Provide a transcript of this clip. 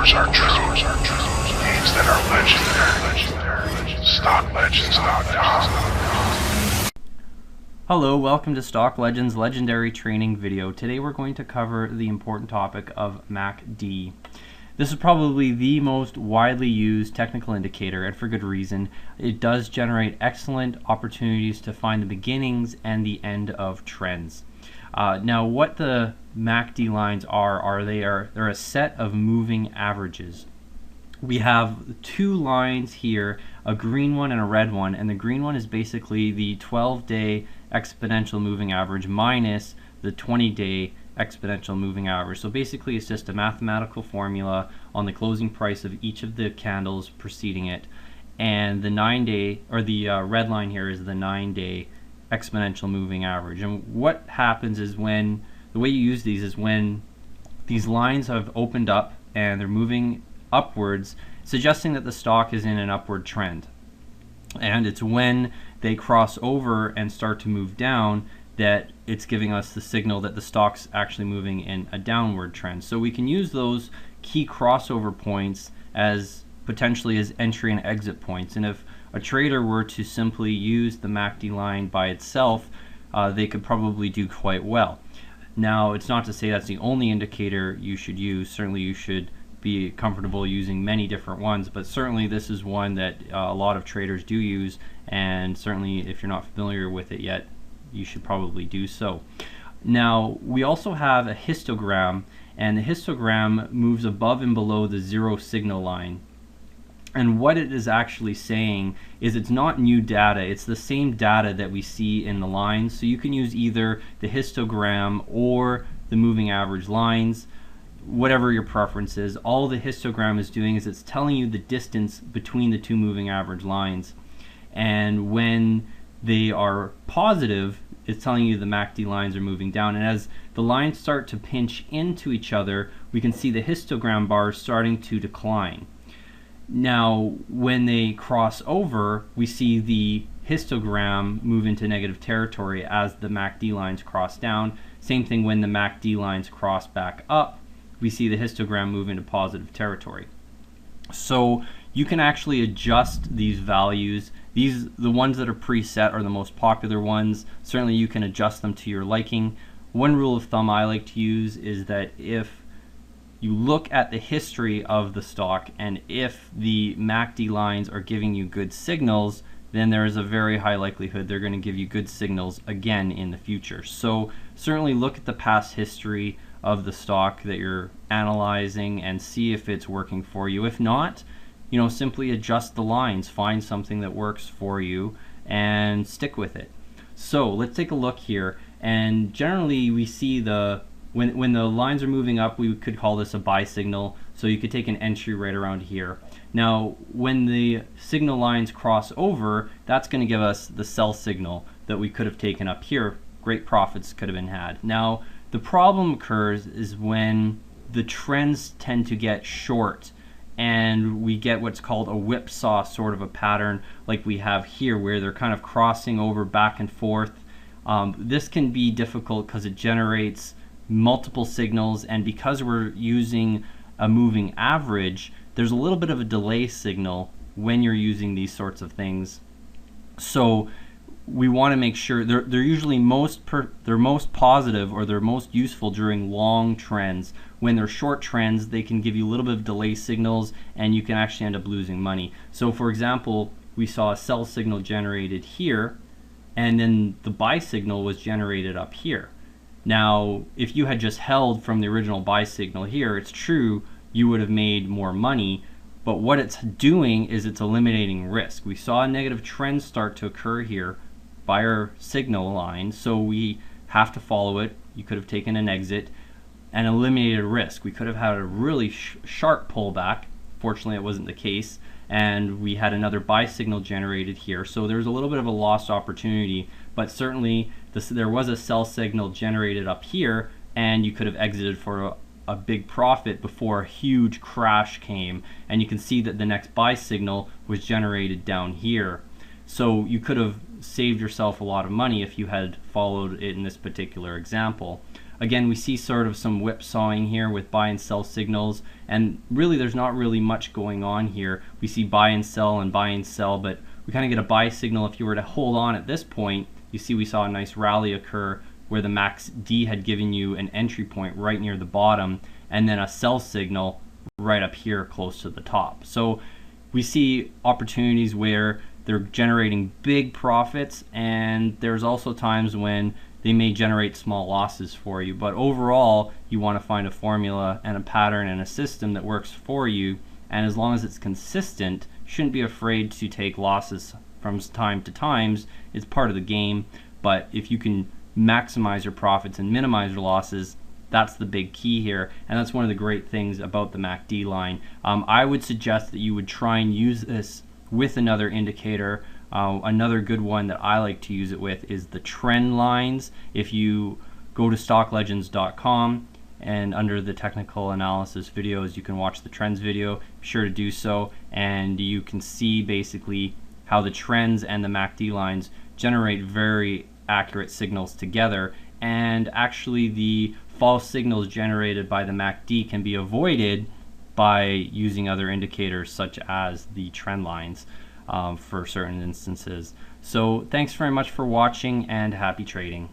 Rumors are true. Names that are legendary. StockLegends.com. Hello, welcome to Stock Legends Legendary Training video. Today we're going to cover the important topic of MACD. This is probably the most widely used technical indicator, and for good reason. It does generate excellent opportunities to find the beginnings and the end of trends. Now, what the MACD lines they're a set of moving averages. We have two lines here, a green one and a red one, and the green one is basically the 12-day exponential moving average minus the 20-day exponential moving average. So basically it's just a mathematical formula on the closing price of each of the candles preceding it, and the 9-day, or the red line here, is the 9-day exponential moving average. And what happens is, when the way you use these is when these lines have opened up and they're moving upwards, suggesting that the stock is in an upward trend. And it's when they cross over and start to move down that it's giving us the signal that the stock's actually moving in a downward trend. So we can use those key crossover points as potentially as entry and exit points. And if a trader were to simply use the MACD line by itself, they could probably do quite well. Now, it's not to say that's the only indicator you should use. Certainly you should be comfortable using many different ones, but certainly this is one that a lot of traders do use, and certainly if you're not familiar with it yet, you should probably do so. Now, we also have a histogram, and the histogram moves above and below the zero signal line. And what it is actually saying is it's not new data, it's the same data that we see in the lines. So you can use either the histogram or the moving average lines, whatever your preference is. All the histogram is doing is it's telling you the distance between the two moving average lines. And when they are positive, it's telling you the MACD lines are moving down. And as the lines start to pinch into each other, we can see the histogram bars starting to decline. Now, when they cross over, we see the histogram move into negative territory as the MACD lines cross down. Same thing when the MACD lines cross back up, we see the histogram move into positive territory. So you can actually adjust these values. The ones that are preset are the most popular ones. Certainly you can adjust them to your liking. One rule of thumb I like to use is that if you look at the history of the stock, and if the MACD lines are giving you good signals, then there is a very high likelihood they're going to give you good signals again in the future. So certainly look at the past history of the stock that you're analyzing and see if it's working for you. If not, simply adjust the lines, find something that works for you and stick with it. So let's take a look here, and generally we see when the lines are moving up, we could call this a buy signal, so you could take an entry right around here. Now, when the signal lines cross over, that's going to give us the sell signal that we could have taken up here. Great profits could have been had. Now, the problem occurs is when the trends tend to get short and we get what's called a whipsaw sort of a pattern like we have here, where they're kind of crossing over back and forth. This can be difficult because it generates multiple signals, and because we're using a moving average, there's a little bit of a delay signal when you're using these sorts of things. So we want to make sure they're usually they're most positive, or they're most useful during long trends. When they're short trends, they can give you a little bit of delay signals and you can actually end up losing money. So for example, we saw a sell signal generated here, and then the buy signal was generated up here. Now, if you had just held from the original buy signal here, it's true you would have made more money, but what it's doing is it's eliminating risk. We saw a negative trend start to occur here by our signal line, so we have to follow it. You could have taken an exit and eliminated risk. We could have had a really sharp pullback. Fortunately, it wasn't the case, and we had another buy signal generated here. So there's a little bit of a lost opportunity, but certainly there was a sell signal generated up here, and you could have exited for a big profit before a huge crash came. And you can see that the next buy signal was generated down here. So you could have saved yourself a lot of money if you had followed it in this particular example. again, we see sort of some whipsawing here with buy and sell signals, and really there's not really much going on here. We see buy and sell and buy and sell, but we kind of get a buy signal. If you were to hold on at this point, you see we saw a nice rally occur where the MACD had given you an entry point right near the bottom, and then a sell signal right up here close to the top. So we see opportunities where they're generating big profits, and there's also times when they may generate small losses for you. But overall, you want to find a formula and a pattern and a system that works for you, and as long as it's consistent, shouldn't be afraid to take losses from time to times. It's part of the game, but if you can maximize your profits and minimize your losses, that's the big key here, and that's one of the great things about the MACD line. I would suggest that you would try and use this with another indicator. Another good one that I like to use it with is the trend lines. If you go to stocklegends.com and under the technical analysis videos, you can watch the trends video. Be sure to do so, and you can see basically how the trends and the MACD lines generate very accurate signals together, and actually the false signals generated by the MACD can be avoided by using other indicators such as the trend lines for certain instances. So thanks very much for watching, and happy trading.